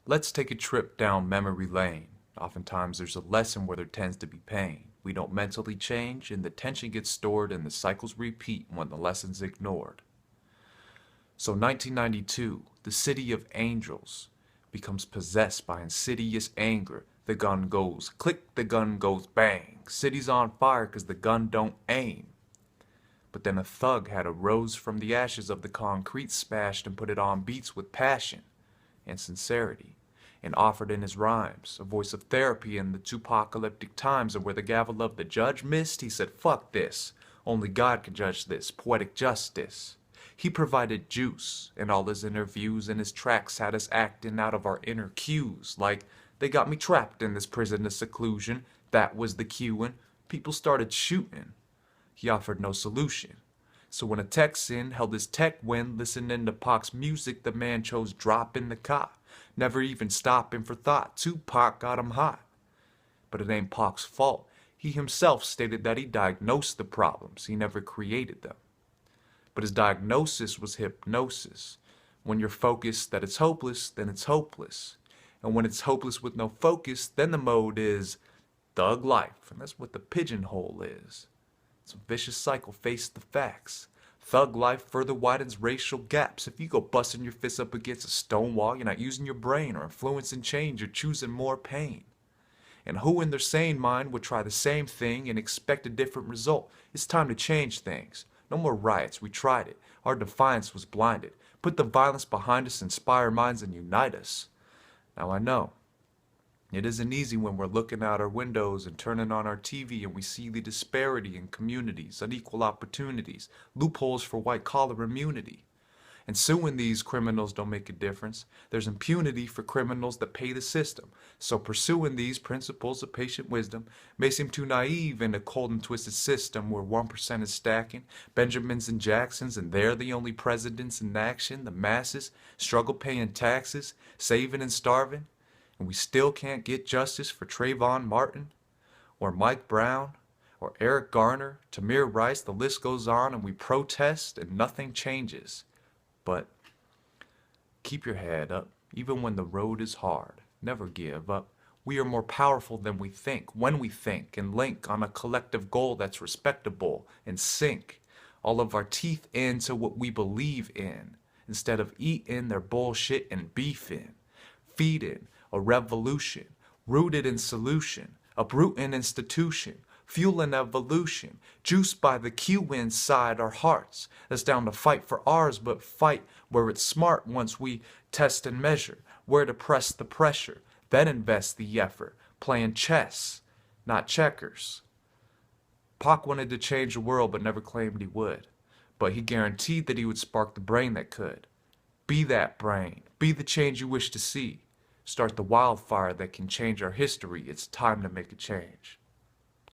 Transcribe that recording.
Let's take a trip down memory lane. Oftentimes there's a lesson where there tends to be pain. We don't mentally change, and the tension gets stored, and the cycles repeat when the lesson's ignored. So 1992, the city of angels becomes possessed by insidious anger. The gun goes click, the gun goes bang. City's on fire 'cause the gun don't aim. But then a thug had arose from the ashes of the concrete, smashed and put it on beats with passion and sincerity, and offered in his rhymes a voice of therapy in the tupacalyptic times. And where the gavel of the judge missed, he said, fuck this, only God can judge this, poetic justice. He provided juice in all his interviews, and his tracks had us acting out of our inner cues, like they got me trapped in this prison of seclusion. That was the cue, and people started shooting. He offered no solution. So when a Texan held his tech when listening to Pac's music, the man chose drop in the cot, never even stopping for thought. Tupac got him hot. But it ain't Pac's fault. He himself stated that he diagnosed the problems, he never created them. But his diagnosis was hypnosis. When you're focused that it's hopeless, then it's hopeless. And when it's hopeless with no focus, then the mode is thug life. And that's what the pigeonhole is. It's a vicious cycle, face the facts. Thug life further widens racial gaps. If you go busting your fists up against a stone wall, you're not using your brain or influencing change, you're choosing more pain. And who in their sane mind would try the same thing and expect a different result? It's time to change things. No more riots, we tried it. Our defiance was blinded. Put the violence behind us, inspire minds, and unite us. Now I know it isn't easy when we're looking out our windows and turning on our TV and we see the disparity in communities, unequal opportunities, loopholes for white-collar immunity. And suing these criminals don't make a difference. There's impunity for criminals that pay the system. So pursuing these principles of patient wisdom may seem too naive in a cold and twisted system where 1% is stacking Benjamins and Jacksons, and they're the only presidents in action. The masses struggle paying taxes, saving and starving, and we still can't get justice for Trayvon Martin or Mike Brown or Eric Garner, Tamir Rice. The list goes on, and we protest and nothing changes. But keep your head up, even when the road is hard. Never give up. We are more powerful than we think when we think and link on a collective goal that's respectable, and sink all of our teeth into what we believe in instead of eating their bullshit and beefing. Feeding a revolution rooted in solution, uprooting institution, fueling evolution, juiced by the Q inside our hearts. That's down to fight for ours, but fight where it's smart once we test and measure, where to press the pressure, then invest the effort, playing chess, not checkers. Pac wanted to change the world but never claimed he would. But he guaranteed that he would spark the brain that could. Be that brain. Be the change you wish to see. Start the wildfire that can change our history. It's time to make a change.